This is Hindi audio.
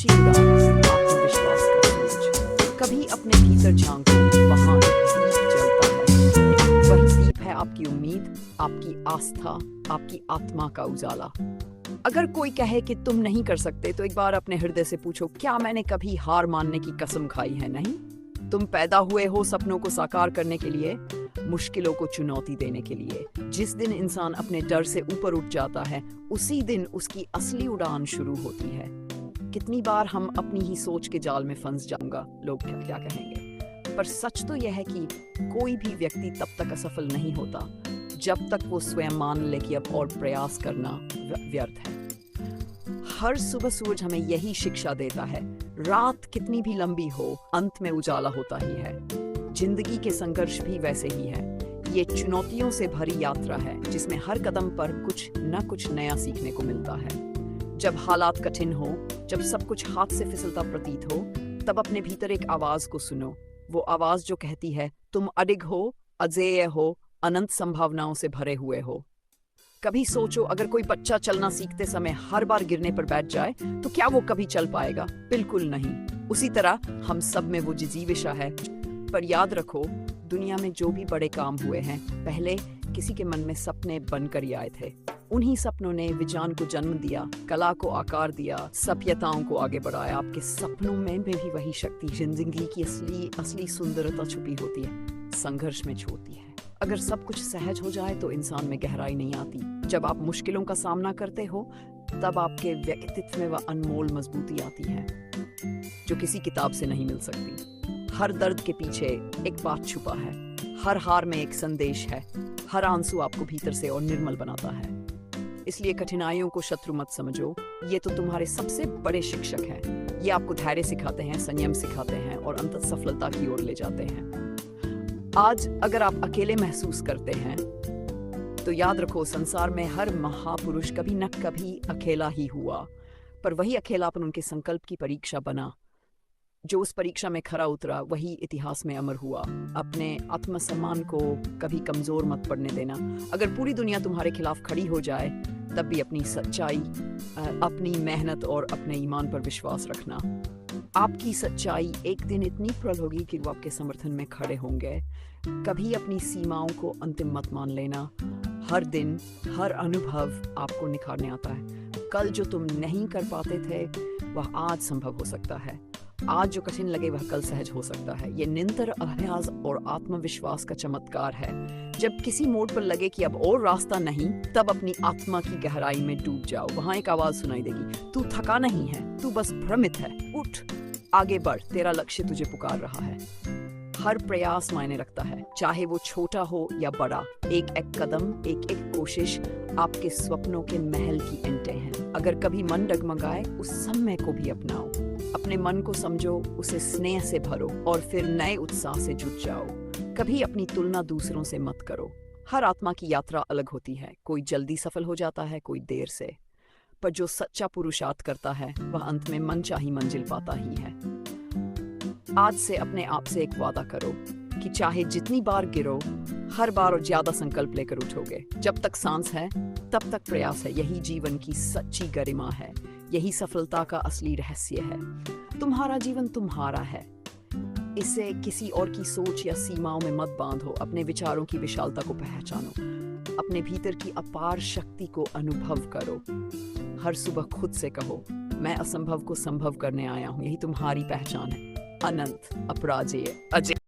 ऊंची उड़ान, आत्मविश्वास का सूरज। कभी अपने भीतर झांको, वहां एक दीप जलता है। वही दीप है आपकी उम्मीद, आपकी आस्था, आपकी आत्मा का उजाला। अगर कोई कहे कि तुम नहीं कर सकते, तो एक बार अपने हृदय से पूछो, क्या मैंने कभी हार मानने की कसम खाई है? नहीं। तुम पैदा हुए हो सपनों को साकार करने के लिए, मुश्किलों को चुनौती देने के लिए। जिस दिन इंसान अपने डर से ऊपर उठ जाता है, उसी दिन उसकी असली उड़ान शुरू होती है। कितनी बार हम अपनी ही सोच के जाल में फंस जाऊंगा, लोग क्या कहेंगे। पर सच तो यह है कि कोई भी व्यक्ति तब तक असफल नहीं होता जब तक वो स्वयं मान ले कि अब और प्रयास करना व्यर्थ है। हर सुबह सूरज हमें यही शिक्षा देता है, रात कितनी भी लंबी हो, अंत में उजाला होता ही है। जिंदगी के संघर्ष भी वैसे ही है। ये चुनौतियों से भरी यात्रा है, जिसमें हर कदम पर कुछ न कुछ नया सीखने को मिलता है। जब हालात कठिन हो, जब सब कुछ हाथ से फिसलता प्रतीत हो, तब अपने भीतर एक आवाज को सुनो। वो आवाज जो कहती है, तुम अडिग हो, अजेय हो, अनंत संभावनाओं से भरे हुए हो। कभी सोचो, अगर कोई बच्चा चलना सीखते समय हर बार गिरने पर बैठ जाए, तो क्या वो कभी चल पाएगा? बिल्कुल नहीं। उसी तरह हम सब में वो जिजीविशा है। पर याद रखो, दुनिया में जो भी बड़े काम हुए हैं, पहले किसी के मन में सपने बनकर ही आए थे। उन्हीं सपनों ने विज्ञान को जन्म दिया, कला को आकार दिया, सभ्यताओं को आगे बढ़ाया। आपके सपनों में भी वही शक्ति, जिंदगी की असली सुंदरता छुपी होती है, संघर्ष में छूती है। अगर सब कुछ सहज हो जाए तो इंसान में गहराई नहीं आती। जब आप मुश्किलों का सामना करते हो, तब आपके व्यक्तित्व में वह अनमोल मजबूती आती है जो किसी किताब से नहीं मिल सकती। हर दर्द के पीछे एक बात छुपा है, हर हार में एक संदेश है, हर आंसू आपको भीतर से और निर्मल बनाता है। इसलिए कठिनाइयों को शत्रु मत समझो, ये तो तुम्हारे सबसे बड़े शिक्षक हैं। ये आपको धैर्य सिखाते हैं, संयम सिखाते हैं और अंततः सफलता की ओर ले जाते हैं। आज अगर आप अकेले महसूस करते हैं, तो याद रखो, संसार में हर महापुरुष कभी न कभी अकेला ही हुआ। पर वही अकेलापन उनके संकल्प की परीक्षा बना। जो उस परीक्षा में खरा उतरा, वही इतिहास में अमर हुआ। अपने आत्मसम्मान को कभी कमजोर मत पड़ने देना। अगर पूरी दुनिया तुम्हारे खिलाफ खड़ी हो जाए, तब भी अपनी सच्चाई, अपनी मेहनत और अपने ईमान पर विश्वास रखना। आपकी सच्चाई एक दिन इतनी प्रबल होगी कि वो आपके समर्थन में खड़े होंगे। कभी अपनी सीमाओं को अंतिम मत मान लेना। हर दिन, हर अनुभव आपको निखारने आता है। कल जो तुम नहीं कर पाते थे, वह आज संभव हो सकता है। आज जो कठिन लगे, वह कल सहज हो सकता है। ये निरंतर अभ्यास और आत्मविश्वास का चमत्कार है। जब किसी मोड़ पर लगे कि अब और रास्ता नहीं, तब अपनी आत्मा की गहराई में डूब जाओ। वहां एक आवाज सुनाई देगी, तू थका नहीं है, तू बस भ्रमित है। उठ, आगे बढ़, तेरा लक्ष्य तुझे पुकार रहा है। हर प्रयास मायने रखता है, चाहे वो छोटा हो या बड़ा। एक एक कदम, एक एक कोशिश आपके सपनों के महल की ईंटें हैं। अगर कभी मन डगमगाए, उस समय को भी अपनाओ। अपने मन को समझो, उसे स्नेह से भरो और फिर नए उत्साह से जुट जाओ। कभी अपनी तुलना दूसरों से मत करो। हर आत्मा की यात्रा अलग होती है। कोई जल्दी सफल हो जाता है, कोई देर से। पर जो सच्चा पुरुषार्थ करता है, वह अंत में मनचाही मंजिल पाता ही है। आज से अपने आप से एक वादा करो कि चाहे जितनी बार गिरो, हर बार और ज्यादा संकल्प लेकर उठोगे। जब तक सांस है, तब तक प्रयास है। यही जीवन की सच्ची गरिमा है। यही सफलता का असली रहस्य है। तुम्हारा जीवन तुम्हारा है। इसे किसी और की सोच या सीमाओं में मत बांधो। अपने विचारों की विशालता को पहचानो। अपने भीतर की अपार शक्ति को अनुभव करो। हर सुबह खुद से कहो, मैं असंभव को संभव करने आया हूँ। यही तुम्हारी पहचान है। अनंत, अपराजेय, अजय।